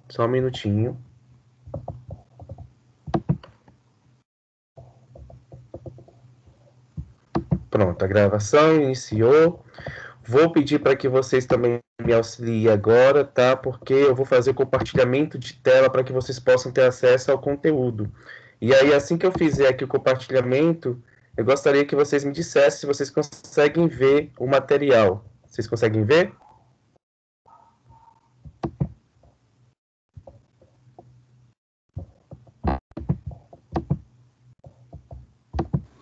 Só um minutinho. Pronto, a gravação iniciou. Vou pedir para que vocês também me auxiliem agora, tá? Porque eu vou fazer o compartilhamento de tela para que vocês possam ter acesso ao conteúdo. E aí, assim que eu fizer aqui o compartilhamento, eu gostaria que vocês me dissessem se vocês conseguem ver o material. Vocês conseguem ver?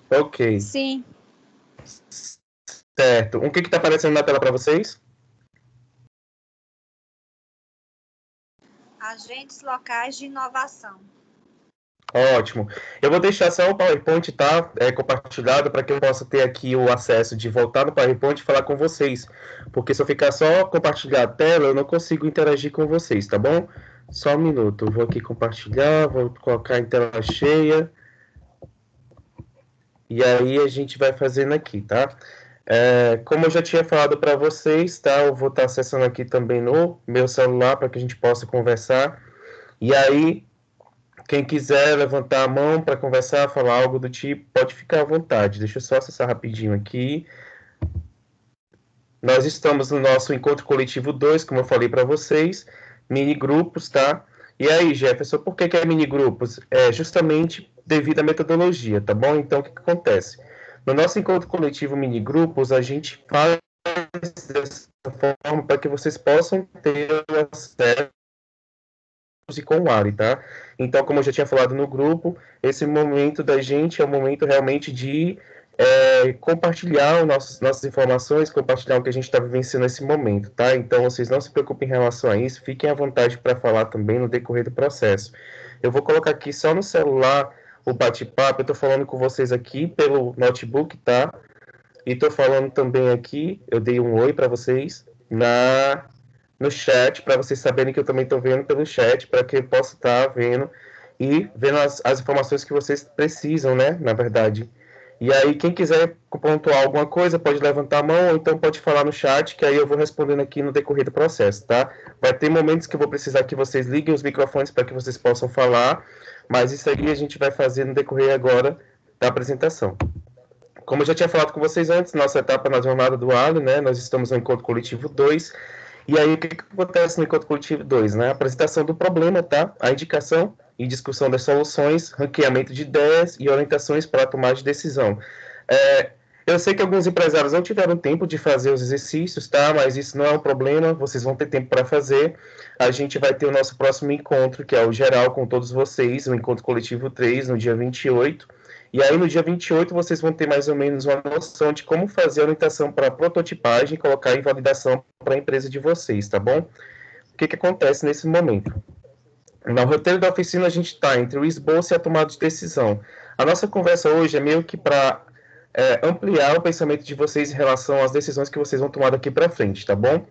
Ok, Sim. certo. O que está aparecendo na tela para vocês? Agentes locais de inovação. Ótimo. Eu vou deixar só o PowerPoint, tá? Compartilhado para que eu possa ter aqui o acesso de voltar no PowerPoint e falar com vocês. Porque se eu ficar só compartilhar a tela, eu não consigo interagir com vocês, tá bom? Só um minuto. Eu vou aqui compartilhar, vou colocar em tela cheia. E aí a gente vai fazendo aqui, tá? Como eu já tinha falado para vocês, tá? Eu vou estar acessando aqui também no meu celular para que a gente possa conversar. E aí, quem quiser levantar a mão para conversar, falar algo do tipo, pode ficar à vontade. Deixa eu só acessar rapidinho aqui. Nós estamos no nosso encontro coletivo 2, como eu falei para vocês, mini grupos, tá? E aí, Jefferson, por que é mini grupos? É justamente devido à metodologia, tá bom? Então, o que acontece? No nosso encontro coletivo mini grupos, a gente faz dessa forma para que vocês possam ter acesso e com o Ali, tá? Então, como eu já tinha falado no grupo, esse momento da gente é um momento realmente de compartilhar nossas informações, compartilhar o que a gente está vivenciando nesse momento, tá? Então, vocês não se preocupem em relação a isso, fiquem à vontade para falar também no decorrer do processo. Eu vou colocar aqui só no celular o bate-papo, eu estou falando com vocês aqui pelo notebook, tá? E estou falando também aqui, eu dei um oi para vocês no chat, para vocês saberem que eu também estou vendo pelo chat, para que eu possa estar vendo e vendo as informações que vocês precisam, né, na verdade. E aí, quem quiser pontuar alguma coisa, pode levantar a mão, ou então pode falar no chat, que aí eu vou respondendo aqui no decorrer do processo, tá? Vai ter momentos que eu vou precisar que vocês liguem os microfones para que vocês possam falar, mas isso aí a gente vai fazer no decorrer agora da apresentação. Como eu já tinha falado com vocês antes, nossa etapa na jornada do Ali, né? Nós estamos no encontro coletivo 2. E aí, o que acontece no encontro coletivo 2, né? A apresentação do problema, tá? A indicação e discussão das soluções, ranqueamento de ideias e orientações para a tomada de decisão. Eu sei que alguns empresários não tiveram tempo de fazer os exercícios, tá? Mas isso não é um problema, vocês vão ter tempo para fazer. A gente vai ter o nosso próximo encontro, que é o geral com todos vocês, o encontro coletivo 3, no dia 28. E aí, no dia 28, vocês vão ter mais ou menos uma noção de como fazer a orientação para prototipagem e colocar em validação para a empresa de vocês, tá bom? O que acontece nesse momento? No roteiro da oficina, a gente está entre o esboço e a tomada de decisão. A nossa conversa hoje é meio que para ampliar o pensamento de vocês em relação às decisões que vocês vão tomar daqui para frente, tá bom?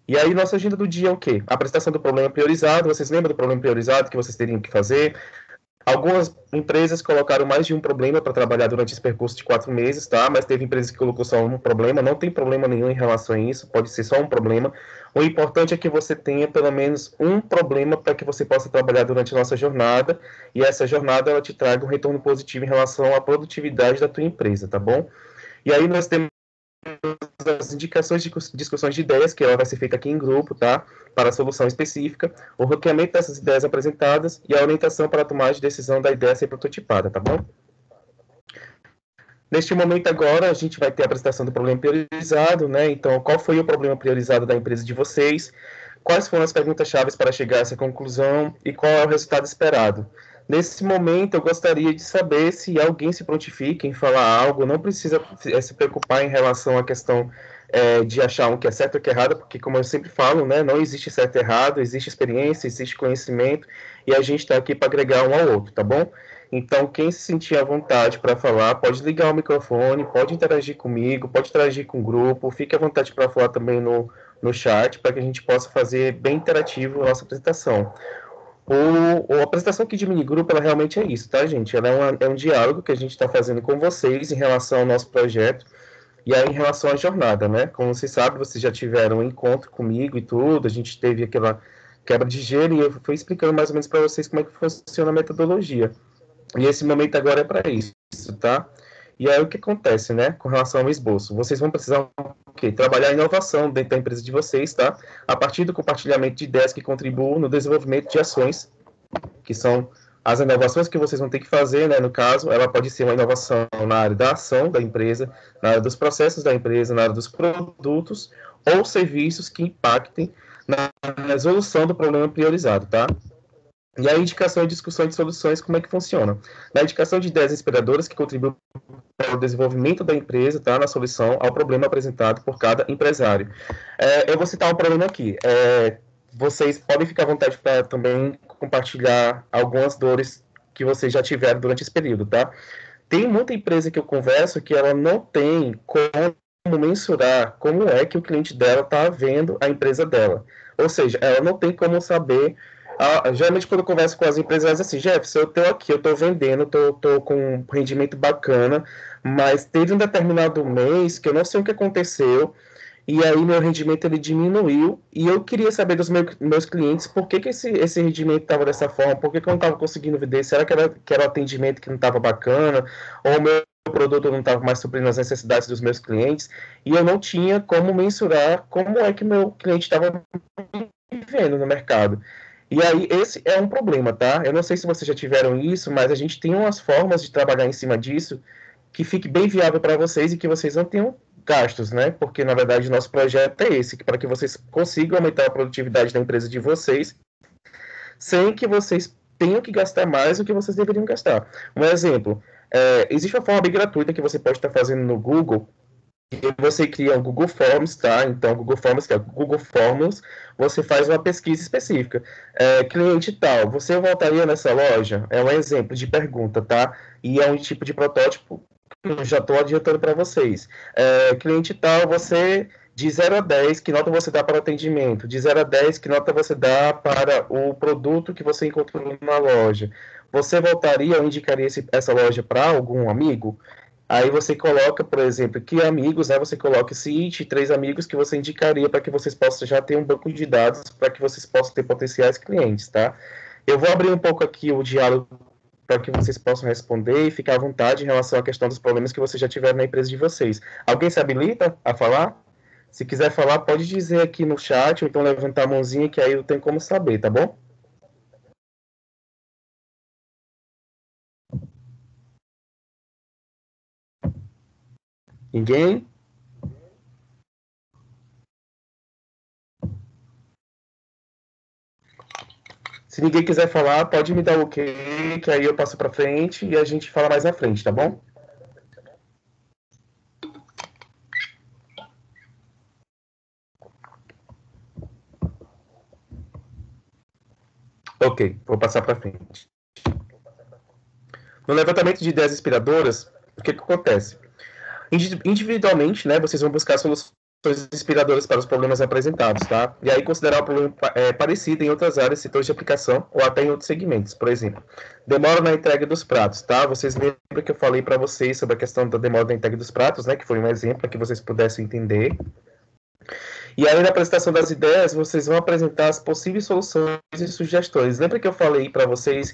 E aí, nossa agenda do dia é o quê? A apresentação do problema priorizado. Vocês lembram do problema priorizado que vocês teriam que fazer? Algumas empresas colocaram mais de um problema para trabalhar durante esse percurso de 4 meses, tá? Mas teve empresas que colocou só um problema, não tem problema nenhum em relação a isso, pode ser só um problema. O importante é que você tenha pelo menos um problema para que você possa trabalhar durante a nossa jornada, e essa jornada ela te traga um retorno positivo em relação à produtividade da tua empresa, tá bom? E aí nós temos as indicações de discussões de ideias, que ela vai ser feita aqui em grupo, tá? Para a solução específica, o ranqueamento dessas ideias apresentadas e a orientação para a tomada de decisão da ideia a ser prototipada, tá bom? Neste momento agora, a gente vai ter a apresentação do problema priorizado, né? Então, qual foi o problema priorizado da empresa de vocês? Quais foram as perguntas-chave para chegar a essa conclusão? E qual é o resultado esperado? Nesse momento, eu gostaria de saber se alguém se prontifica em falar algo, não precisa se preocupar em relação à questão de achar um que é certo ou que é errado, porque, como eu sempre falo, né, não existe certo e errado, existe experiência, existe conhecimento, e a gente está aqui para agregar um ao outro, tá bom? Então, quem se sentir à vontade para falar, pode ligar o microfone, pode interagir comigo, pode interagir com o grupo, fique à vontade para falar também no chat, para que a gente possa fazer bem interativo a nossa apresentação. A apresentação aqui de minigrupo, ela realmente é isso, tá, gente? Ela é um diálogo que a gente está fazendo com vocês em relação ao nosso projeto. E aí, em relação à jornada, né? Como você sabe, vocês já tiveram um encontro comigo e tudo, a gente teve aquela quebra de gelo e eu fui explicando mais ou menos para vocês como é que funciona a metodologia. E esse momento agora é para isso, tá? E aí o que acontece, né, com relação ao esboço? Vocês vão precisar o quê? Trabalhar a inovação dentro da empresa de vocês, tá? A partir do compartilhamento de ideias que contribuam no desenvolvimento de ações, que são as inovações que vocês vão ter que fazer, né? No caso, ela pode ser uma inovação na área da ação da empresa, na área dos processos da empresa, na área dos produtos ou serviços que impactem na resolução do problema priorizado, tá? E a indicação e discussão de soluções, como é que funciona? Na indicação de ideias inspiradoras que contribuem para o desenvolvimento da empresa, tá? Na solução ao problema apresentado por cada empresário. Eu vou citar um problema aqui. Vocês podem ficar à vontade para também compartilhar algumas dores que vocês já tiveram durante esse período, tá? Tem muita empresa que eu converso que ela não tem como mensurar como é que o cliente dela está vendo a empresa dela. Ou seja, ela não tem como saber. Geralmente, quando eu converso com as empresas, assim, Jefferson, eu estou aqui, eu estou vendendo, estou com um rendimento bacana, mas teve um determinado mês que eu não sei o que aconteceu, e aí meu rendimento ele diminuiu, e eu queria saber dos meus clientes por que esse rendimento estava dessa forma, por que eu não estava conseguindo vender, será que era o atendimento que não estava bacana, ou o meu produto não estava mais suprindo as necessidades dos meus clientes, e eu não tinha como mensurar como é que meu cliente estava vivendo no mercado. E aí, esse é um problema, tá? Eu não sei se vocês já tiveram isso, mas a gente tem umas formas de trabalhar em cima disso que fique bem viável para vocês e que vocês não tenham gastos, né? Porque, na verdade, o nosso projeto é esse, para que vocês consigam aumentar a produtividade da empresa de vocês, sem que vocês tenham que gastar mais do que vocês deveriam gastar. Um exemplo, existe uma forma bem gratuita que você pode estar fazendo no Google, e você cria um Google Forms, tá? Então, Google Forms, que é o Google Forms, você faz uma pesquisa específica. Cliente tal, você voltaria nessa loja? É um exemplo de pergunta, tá? E é um tipo de protótipo que eu já estou adiantando para vocês. Cliente tal, você, de 0 a 10, que nota você dá para o atendimento? De 0 a 10, que nota você dá para o produto que você encontrou na loja? Você voltaria ou indicaria essa loja para algum amigo? Aí você coloca, por exemplo, que amigos, né? Você coloca cite 3 amigos que você indicaria para que vocês possam já ter um banco de dados para que vocês possam ter potenciais clientes, tá? Eu vou abrir um pouco aqui o diálogo para que vocês possam responder e ficar à vontade em relação à questão dos problemas que vocês já tiveram na empresa de vocês. Alguém se habilita a falar? Se quiser falar, pode dizer aqui no chat, ou então levantar a mãozinha, que aí eu tenho como saber, tá bom? Ninguém? Se ninguém quiser falar, pode me dar o ok, que aí eu passo para frente e a gente fala mais à frente, tá bom? Ok, vou passar para frente. No levantamento de ideias inspiradoras, o que acontece? Individualmente, né, vocês vão buscar soluções inspiradoras para os problemas apresentados, tá? E aí considerar o problema parecido em outras áreas, setores de aplicação ou até em outros segmentos. Por exemplo, demora na entrega dos pratos, tá? Vocês lembram que eu falei para vocês sobre a questão da demora na entrega dos pratos, né? Que foi um exemplo para que vocês pudessem entender. E aí, na apresentação das ideias, vocês vão apresentar as possíveis soluções e sugestões. Lembra que eu falei para vocês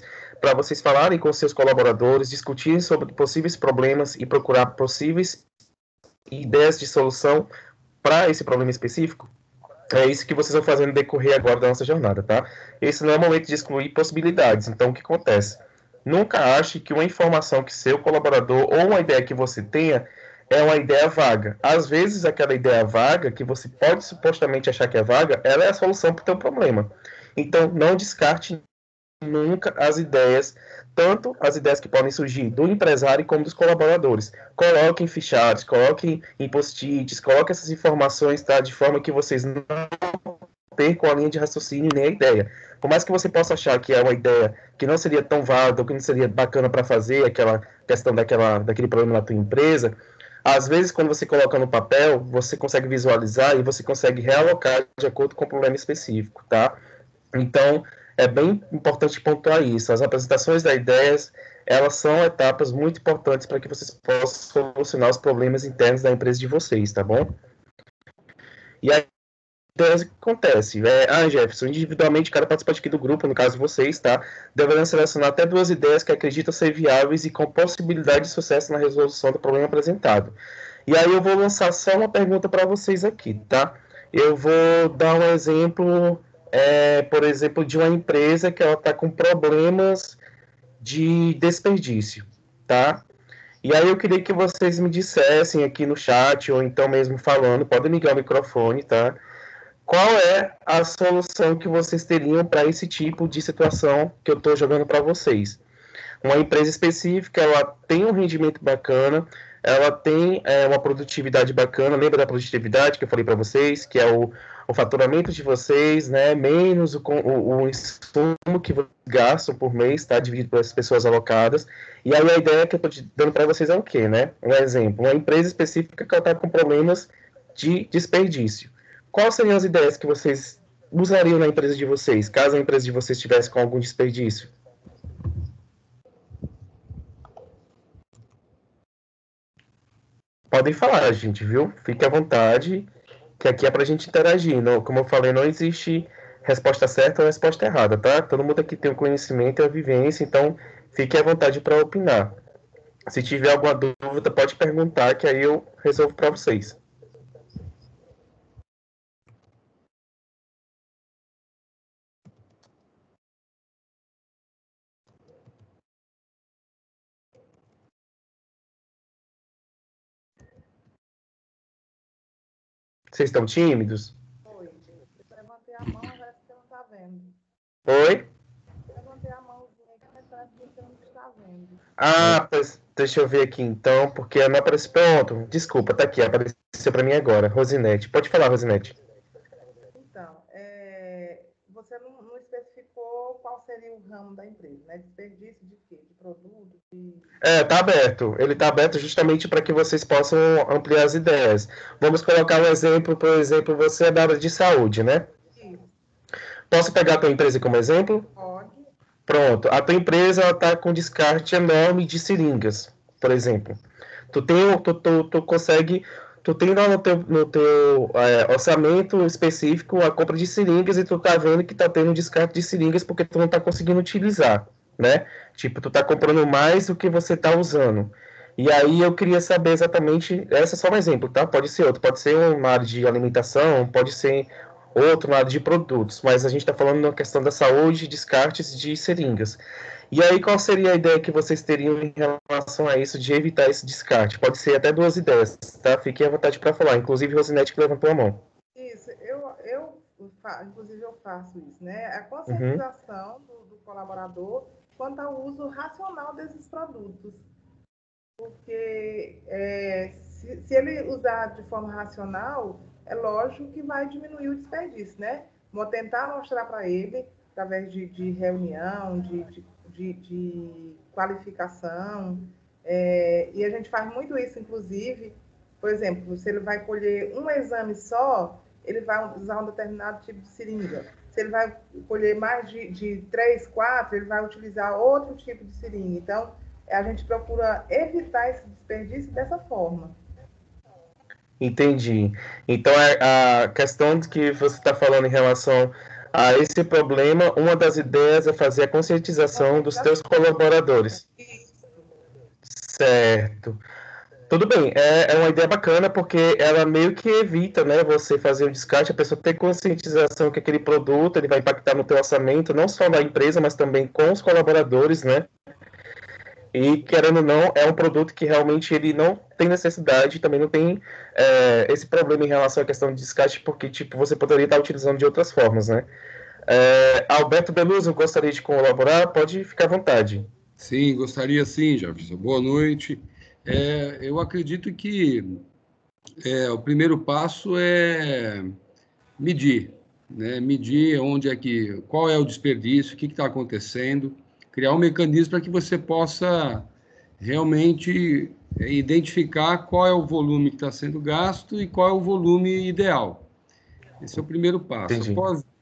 falarem com seus colaboradores, discutirem sobre possíveis problemas e procurar possíveis ideias de solução para esse problema específico? É isso que vocês vão fazer no decorrer agora da nossa jornada, tá? Esse não é o momento de excluir possibilidades. Então, o que acontece? Nunca ache que uma informação que seu colaborador ou uma ideia que você tenha é uma ideia vaga. Às vezes, aquela ideia vaga, que você pode supostamente achar que é vaga, ela é a solução para o teu problema. Então, não descarte nunca as ideias, tanto as ideias que podem surgir do empresário como dos colaboradores. Coloquem fichados, coloquem em post-its, coloquem essas informações, tá? De forma que vocês não percam a linha de raciocínio nem a ideia. Por mais que você possa achar que é uma ideia que não seria tão válida, ou que não seria bacana para fazer aquela questão daquele problema na tua empresa, às vezes, quando você coloca no papel, você consegue visualizar e você consegue realocar de acordo com o problema específico, tá? Então, é bem importante pontuar isso. As apresentações das ideias, elas são etapas muito importantes para que vocês possam solucionar os problemas internos da empresa de vocês, tá bom? E aí, então, o que acontece? Jefferson, individualmente, cada participante aqui do grupo, no caso vocês, tá? Deverão selecionar até 2 ideias que acreditam ser viáveis e com possibilidade de sucesso na resolução do problema apresentado. E aí eu vou lançar só uma pergunta para vocês aqui, tá? Eu vou dar um exemplo, por exemplo, de uma empresa que ela está com problemas de desperdício, tá? E aí eu queria que vocês me dissessem aqui no chat, ou então mesmo falando, podem ligar o microfone, tá? Qual é a solução que vocês teriam para esse tipo de situação que eu estou jogando para vocês? Uma empresa específica, ela tem um rendimento bacana, ela tem uma produtividade bacana. Lembra da produtividade que eu falei para vocês, que é o faturamento de vocês, né, menos o insumo que vocês gastam por mês, tá, dividido pelas pessoas alocadas. E aí a ideia que eu estou dando para vocês é o quê, né? Um exemplo, uma empresa específica que está com problemas de desperdício. Quais seriam as ideias que vocês usariam na empresa de vocês, caso a empresa de vocês estivesse com algum desperdício? Podem falar, gente, viu? Fique à vontade, que aqui é pra gente interagir. Não, como eu falei, não existe resposta certa ou resposta errada, tá? Todo mundo aqui tem o conhecimento e a vivência, então fique à vontade para opinar. Se tiver alguma dúvida, pode perguntar, que aí eu resolvo para vocês. Vocês estão tímidos? Oi, eu levantei a mão, parece que você não está vendo. Oi? Levantei a mãozinha aqui, mas parece que você não está vendo. Ah, pois deixa eu ver aqui então, porque não apareceu. Pronto, desculpa, tá aqui, apareceu para mim agora. Rosinete. Pode falar, Rosinete. Então, você não especificou qual seria o ramo da empresa, né? Desperdício de quê? De produto? Tá aberto. Ele tá aberto justamente para que vocês possam ampliar as ideias. Vamos colocar um exemplo, por exemplo, você é da área de saúde, né? Isso. Posso pegar a tua empresa como exemplo? Pode. Pronto. A tua empresa está com descarte enorme de seringas, por exemplo. Tu consegue, tu tem lá no teu orçamento específico a compra de seringas e tu tá vendo que tá tendo descarte de seringas porque tu não tá conseguindo utilizar, né? Tipo, tu tá comprando mais do que você tá usando. E aí eu queria saber exatamente, essa é só um exemplo, tá? Pode ser outro, pode ser uma área de alimentação, pode ser outro na área de produtos, mas a gente está falando na questão da saúde e descartes de seringas. E aí, qual seria a ideia que vocês teriam em relação a isso, de evitar esse descarte? Pode ser até 2 ideias, tá? Fiquem à vontade para falar. Inclusive, Rosinete que levantou a mão. Isso, inclusive eu faço isso, né? A Uhum. conscientização do colaborador quanto ao uso racional desses produtos. Porque se ele usar de forma racional, é lógico que vai diminuir o desperdício, né? Vou tentar mostrar para ele, através de reunião, de qualificação, e a gente faz muito isso, inclusive, por exemplo, se ele vai colher um exame só, ele vai usar um determinado tipo de seringa. Se ele vai colher mais de 3, 4, ele vai utilizar outro tipo de seringa. Então, a gente procura evitar esse desperdício dessa forma. Entendi. Então, a questão que você está falando em relação a esse problema, uma das ideias é fazer a conscientização dos teus colaboradores. Isso. Certo. Tudo bem, é uma ideia bacana porque ela meio que evita, né, você fazer o descarte, a pessoa ter conscientização que aquele produto ele vai impactar no teu orçamento, não só da empresa, mas também com os colaboradores, né? E, querendo ou não, é um produto que realmente ele não tem necessidade, também não tem esse problema em relação à questão de descarte, porque, tipo, você poderia estar utilizando de outras formas, né? Alberto Beluso, gostaria de colaborar? Pode ficar à vontade. Sim, gostaria sim, Jefferson. Boa noite. Eu acredito que o primeiro passo é medir, né? Medir qual é o desperdício, o que está acontecendo, criar um mecanismo para que você possa realmente identificar qual é o volume que está sendo gasto e qual é o volume ideal. Esse é o primeiro passo. Entendi.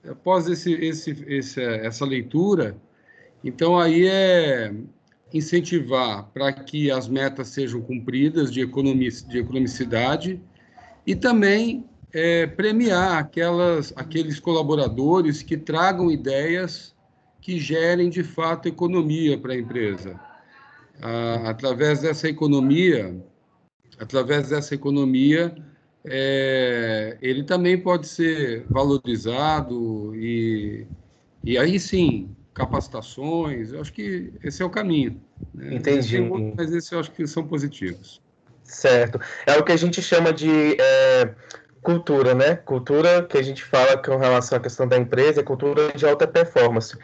Após essa leitura, então aí incentivar para que as metas sejam cumpridas de economicidade e também premiar aqueles colaboradores que tragam ideias que gerem, de fato, economia para a empresa. Através dessa economia, ele também pode ser valorizado e aí sim, capacitações, eu acho que esse é o caminho. Né? Entendi. Mas esses eu acho que são positivos. Certo. É o que a gente chama de cultura, né? Cultura que a gente fala com relação à questão da empresa, é cultura de alta performance.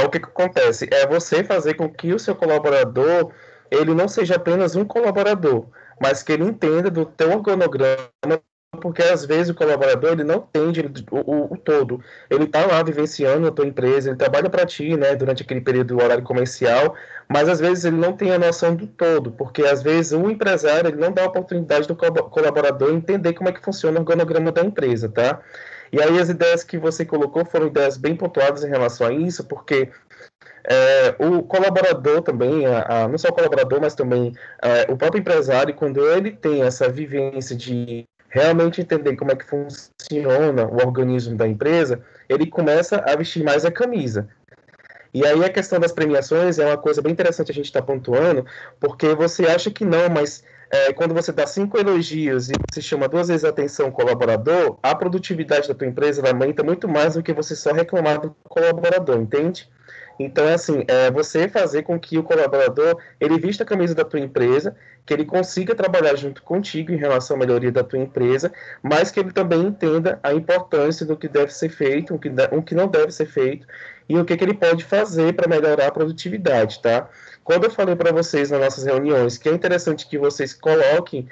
O que acontece? É você fazer com que o seu colaborador, ele não seja apenas um colaborador, mas que ele entenda do teu organograma, porque às vezes o colaborador ele não entende o todo. Ele está lá vivenciando a tua empresa, ele trabalha para ti, né, durante aquele período do horário comercial, mas às vezes ele não tem a noção do todo, porque às vezes o empresário ele não dá a oportunidade do colaborador entender como é que funciona o organograma da empresa, tá? E aí as ideias que você colocou foram ideias bem pontuadas em relação a isso, porque o colaborador também, não só o colaborador, mas também o próprio empresário, quando ele tem essa vivência de realmente entender como é que funciona o organismo da empresa, ele começa a vestir mais a camisa. E aí a questão das premiações é uma coisa bem interessante a gente estar pontuando, porque você acha que não, mas quando você dá 5 elogios e você chama 2 vezes a atenção ao colaborador, a produtividade da tua empresa aumenta muito mais do que você só reclamar do colaborador, entende? Então, assim, você fazer com que o colaborador, ele vista a camisa da tua empresa, que ele consiga trabalhar junto contigo em relação à melhoria da tua empresa, mas que ele também entenda a importância do que deve ser feito, o que não deve ser feito, e o que ele pode fazer para melhorar a produtividade, tá? Quando eu falei para vocês nas nossas reuniões que é interessante que vocês coloquem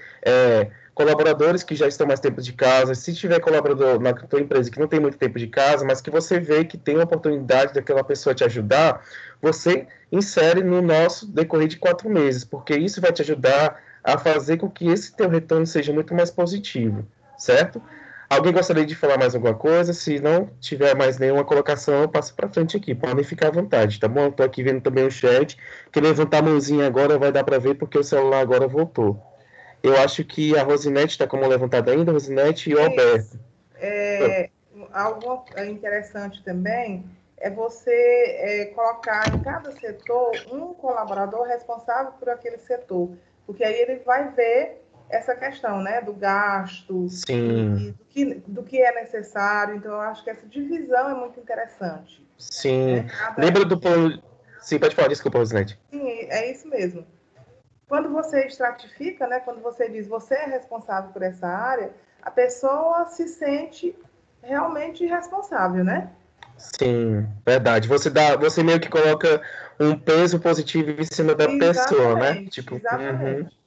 colaboradores que já estão mais tempo de casa, se tiver colaborador na tua empresa que não tem muito tempo de casa, mas que você vê que tem a oportunidade daquela pessoa te ajudar, você insere no nosso decorrer de 4 meses, porque isso vai te ajudar a fazer com que esse teu retorno seja muito mais positivo, certo? Alguém gostaria de falar mais alguma coisa? Se não tiver mais nenhuma colocação, eu passo para frente aqui. Podem ficar à vontade, tá bom? Estou aqui vendo também o chat. Quem levantar a mãozinha agora vai dar para ver, porque o celular agora voltou. Eu acho que a Rosinete está como levantada ainda, a Rosinete e o Alberto. Algo interessante também é você colocar em cada setor um colaborador responsável por aquele setor, porque aí ele vai ver essa questão, né, do gasto, Sim. do que é necessário. Então, eu acho que essa divisão é muito interessante. Sim. Lembra do plano... Sim, pode falar, desculpa, Rosinete. Sim, é isso mesmo. Quando você estratifica, né, quando você diz você é responsável por essa área, a pessoa se sente realmente responsável, né? Sim, verdade. Você meio que coloca um peso positivo em cima da pessoa, né? Tipo, exatamente.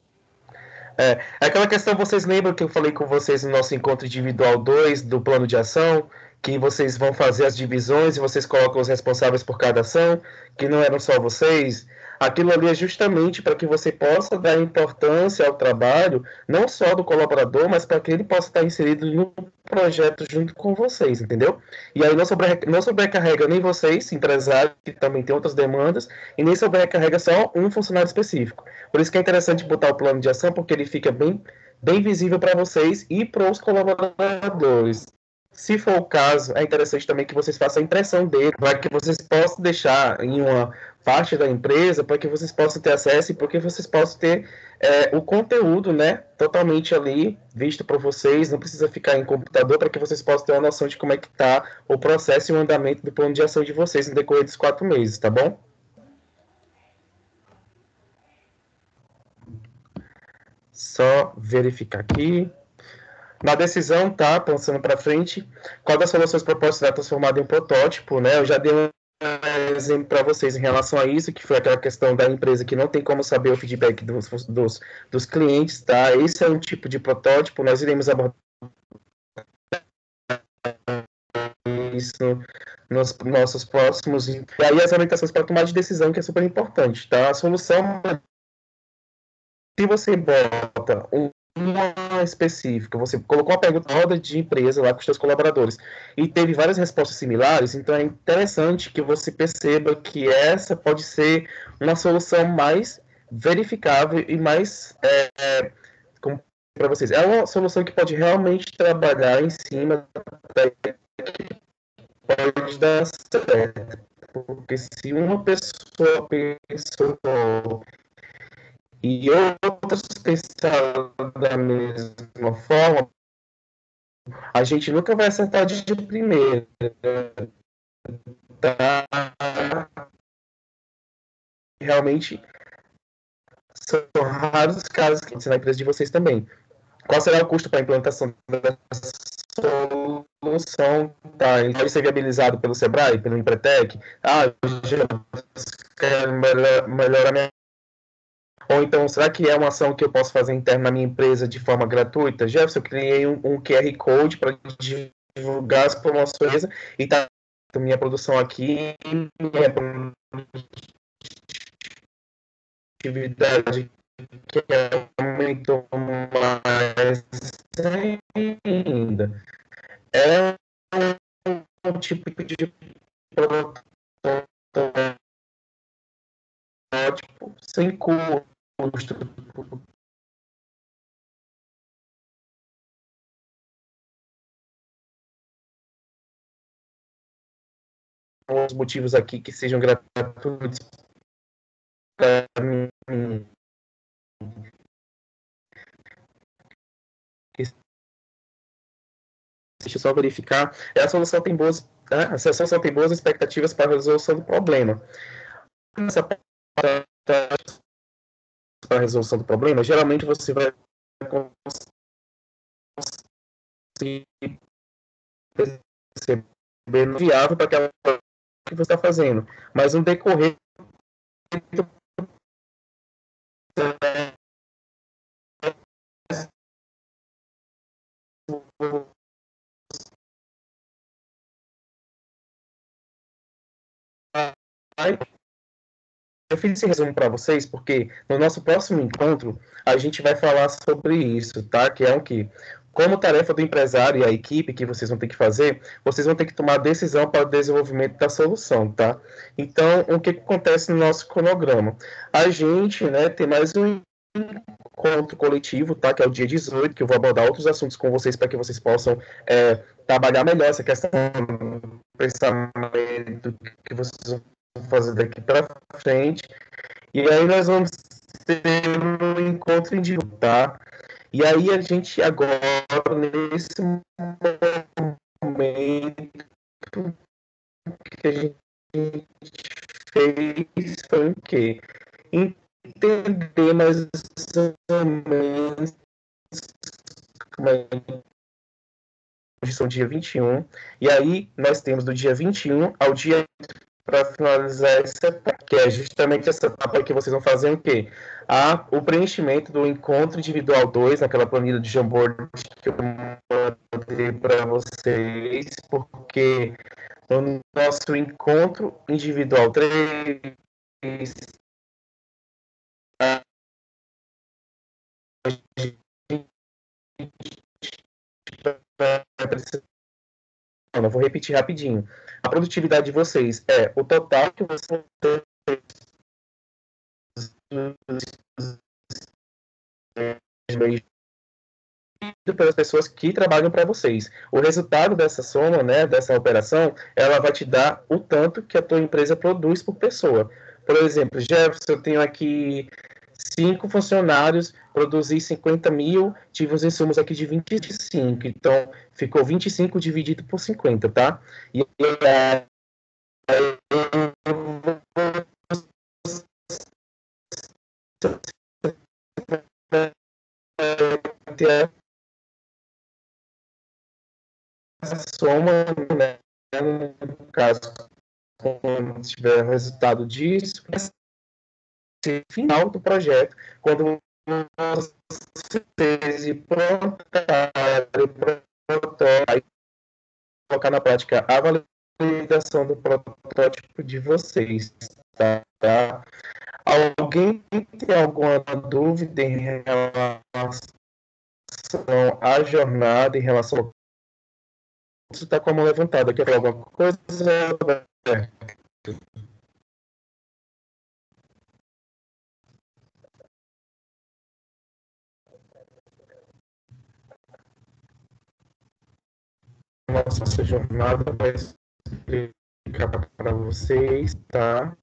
Aquela questão, vocês lembram que eu falei com vocês no nosso encontro individual 2 do plano de ação, que vocês vão fazer as divisões e vocês colocam os responsáveis por cada ação, que não eram só vocês? Aquilo ali é justamente para que você possa dar importância ao trabalho, não só do colaborador, mas para que ele possa estar inserido no projeto junto com vocês, entendeu? E aí não sobrecarrega nem vocês, empresários, que também tem outras demandas, e nem sobrecarrega só um funcionário específico. Por isso que é interessante botar o plano de ação, porque ele fica bem, bem visível para vocês e para os colaboradores. Se for o caso, é interessante também que vocês façam a impressão dele, para que vocês possam deixar em uma parte da empresa, para que vocês possam ter acesso e para que vocês possam ter o conteúdo, né, totalmente ali visto por vocês, não precisa ficar em computador, para que vocês possam ter uma noção de como é que está o processo e o andamento do plano de ação de vocês no decorrer dos 4 meses, tá bom? Só verificar aqui. Na decisão, tá, pensando para frente, qual das soluções propostas será transformada em um protótipo, né? Eu já dei um exemplo para vocês em relação a isso, que foi aquela questão da empresa que não tem como saber o feedback dos clientes, tá? Esse é um tipo de protótipo, nós iremos abordar isso nos nossos próximos... E aí as orientações para tomar de decisão, que é super importante, tá? A solução, se você bota uma específica, você colocou uma pergunta na roda de empresa lá com os seus colaboradores e teve várias respostas similares, então é interessante que você perceba que essa pode ser uma solução mais verificável e mais, para vocês, é uma solução que pode realmente trabalhar em cima da pode dar certo, porque se uma pessoa pensou e outras pensaram da mesma forma, a gente nunca vai acertar de primeira, tá? Realmente são raros os casos que acontecem na empresa de vocês também. Qual será o custo para a implantação da solução? Tá, ele pode ser viabilizado pelo Sebrae, pelo Empretec? Já quero melhorar minha. Ou então, será que é uma ação que eu posso fazer interna na minha empresa de forma gratuita? Jefferson, eu criei um QR Code para divulgar as promoções e está minha produção aqui, minha produtividade que aumentou mais ainda. É um tipo de protótipo sem custo. Os motivos aqui que sejam gratuitos para mim. Deixa eu só verificar. A solução tem boas, a solução tem boas expectativas para a resolução do problema. Para a resolução do problema, geralmente você vai conseguir perceber viável para aquela que você está fazendo, mas no decorrer eu fiz esse resumo para vocês porque no nosso próximo encontro a gente vai falar sobre isso, tá? Que é o que? Como tarefa do empresário e a equipe que vocês vão ter que fazer, vocês vão ter que tomar a decisão para o desenvolvimento da solução, tá? Então, o que acontece no nosso cronograma? A gente, né, tem mais um encontro coletivo, tá? Que é o dia 18, que eu vou abordar outros assuntos com vocês para que vocês possam trabalhar melhor essa questão do pensamento que vocês vão fazer daqui para frente. E aí nós vamos ter um encontro individual, tá? E aí a gente agora, nesse momento que a gente fez foi o quê? Entender mais ou menos como é. Hoje são dia 21, e aí nós temos do dia 21 ao dia para finalizar essa etapa, que é justamente essa etapa que vocês vão fazer o quê? O preenchimento do encontro individual 2, naquela planilha de Jamboard que eu mandei para vocês, porque no nosso encontro individual 3, eu vou repetir rapidinho. A produtividade de vocês é o total que vocês pelas pessoas que trabalham para vocês. O resultado dessa soma, né, dessa operação, ela vai te dar o tanto que a tua empresa produz por pessoa. Por exemplo, Jefferson, eu tenho aqui 5 funcionários, produzi 50 mil, tive os insumos aqui de 25, então ficou 25 dividido por 50, tá? E a soma, né, no caso, quando tiver o resultado disso, final do projeto, quando vocês prontarem colocar na prática a validação do protótipo de vocês, tá? Alguém tem alguma dúvida em relação à jornada, em relação ao... Você está com a mão levantada, quer falar alguma coisa? Nossa jornada vai explicar para vocês, tá?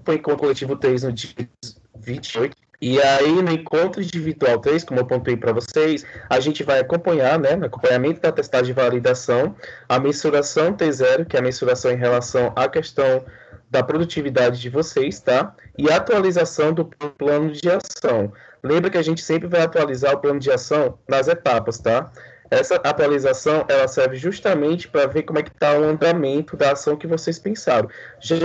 Foi com o coletivo 3 no dia 28. E aí, no encontro individual 3, como eu apontei para vocês, a gente vai acompanhar, né, no acompanhamento da testagem de validação, a mensuração T0, que é a mensuração em relação à questão da produtividade de vocês, tá? E a atualização do plano de ação. Lembra que a gente sempre vai atualizar o plano de ação nas etapas, tá? Essa atualização, ela serve justamente para ver como é que está o andamento da ação que vocês pensaram. Já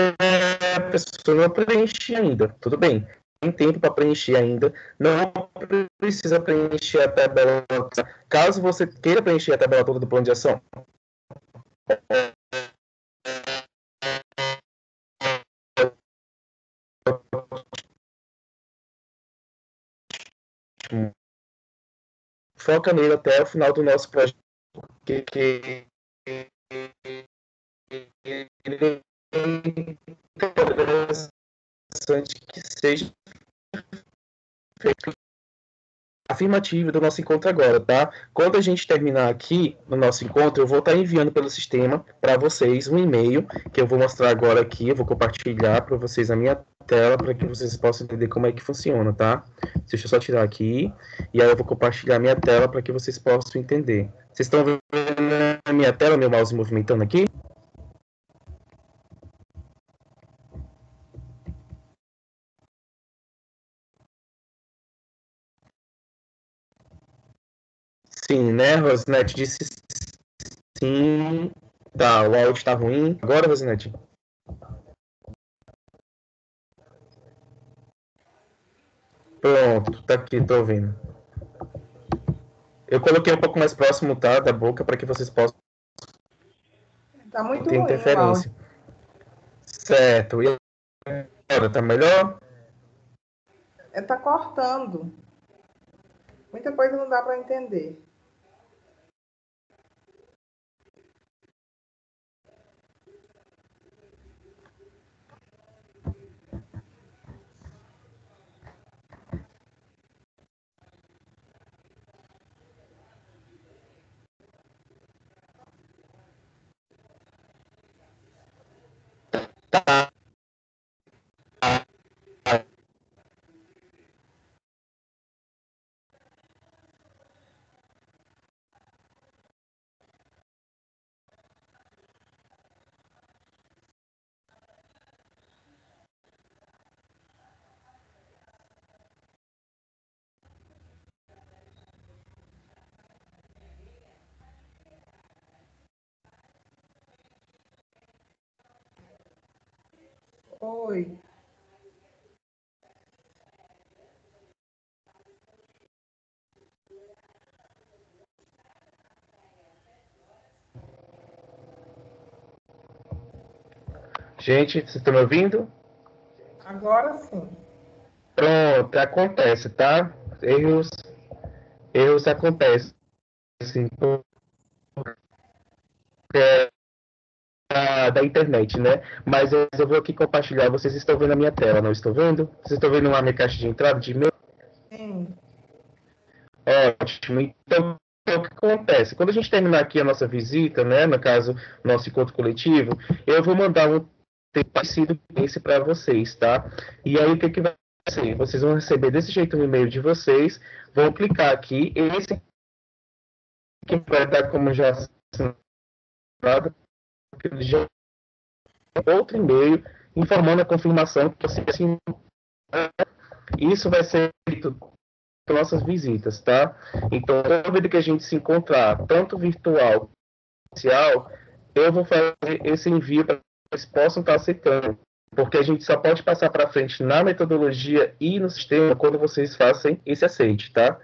a pessoa não preenche ainda, tudo bem. Tem tempo para preencher ainda, não precisa preencher a tabela. Caso você queira preencher a tabela toda do plano de ação, foca nele até o final do nosso projeto, que ele é interessante que seja feito afirmativo do nosso encontro agora, tá? Quando a gente terminar aqui no nosso encontro, eu vou estar enviando pelo sistema para vocês um e-mail que eu vou mostrar agora aqui, eu vou compartilhar para vocês a minha tela para que vocês possam entender como é que funciona, tá? Deixa eu só tirar aqui e aí eu vou compartilhar a minha tela para que vocês possam entender. Vocês estão vendo a minha tela, meu mouse movimentando aqui? Sim, né? Rosinete disse sim. Tá, o áudio está ruim. Agora, Rosinete? Pronto, tá aqui, tô ouvindo. Eu coloquei um pouco mais próximo, tá, da boca, para que vocês possam Tá muito ter ruim interferência. Certo. E agora, tá melhor? Tá cortando. Muita coisa não dá para entender. Tá. Oi. Gente, vocês estão me ouvindo? Agora sim. Pronto, acontece, tá? Erros acontecem. Da internet, né? Mas eu vou aqui compartilhar. Vocês estão vendo a minha tela, não estão vendo? Vocês estão vendo a minha caixa de entrada de e-mail? Sim. Ótimo. Então, o que acontece? Quando a gente terminar aqui a nossa visita, né? No caso, nosso encontro coletivo, eu vou mandar um texto parecido com esse para vocês, tá? E aí, o que vai ser? Vocês vão receber desse jeito um e-mail de vocês, vão clicar aqui, esse que vai dar como já assinado, já outro e-mail informando a confirmação que você assinou. Isso vai ser feito com nossas visitas, tá? Então, toda vez que a gente se encontrar, tanto virtual quanto presencial, eu vou fazer esse envio para que vocês possam estar aceitando, porque a gente só pode passar para frente na metodologia e no sistema quando vocês façam esse aceite, tá?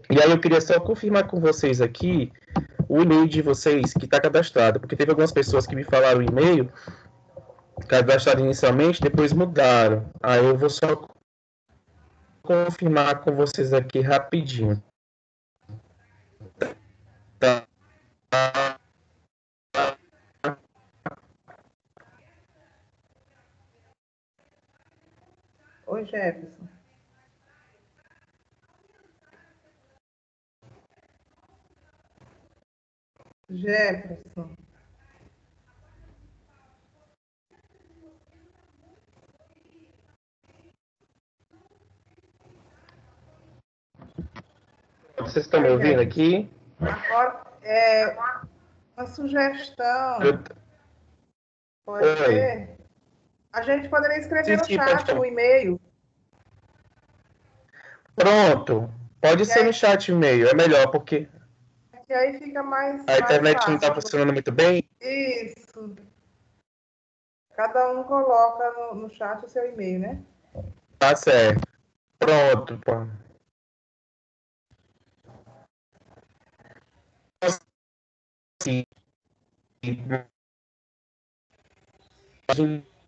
E aí eu queria só confirmar com vocês aqui o e-mail de vocês que está cadastrado, porque teve algumas pessoas que me falaram o e-mail cadastrado inicialmente, depois mudaram. Aí eu vou só confirmar com vocês aqui rapidinho. Tá? Oi, Jefferson. Jefferson. Vocês estão me ouvindo aqui? Agora, uma sugestão. Pode Oi. ser? A gente poderia escrever no Sim, chat o e-mail. Pronto. Pode ser no chat o e-mail, é melhor, porque Que aí fica mais a internet não está fácil. funcionando muito bem. Isso. Cada um coloca no chat o seu e-mail, né? Tá certo. Pronto, pô. Sim. A gente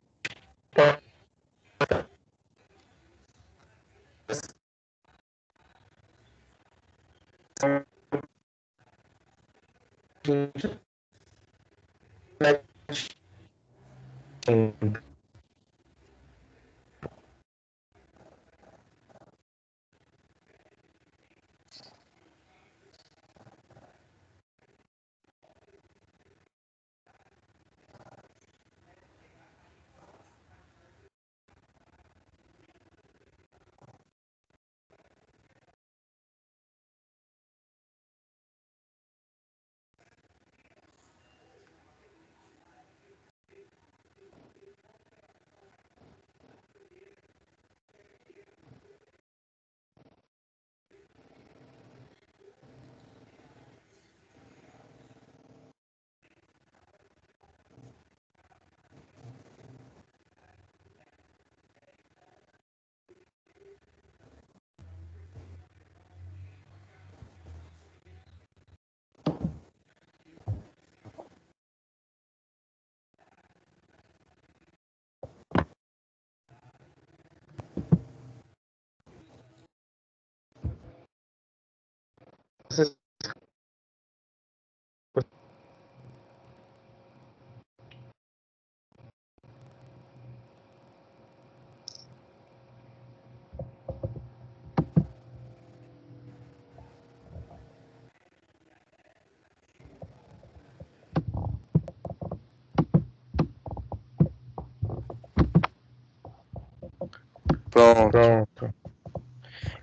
Pronto.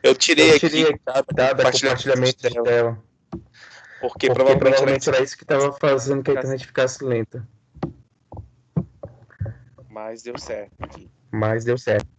Eu tirei aqui do compartilhamento de tela. Porque provavelmente era isso que estava fazendo que a internet ficasse lenta. Mas deu certo aqui. Mas deu certo.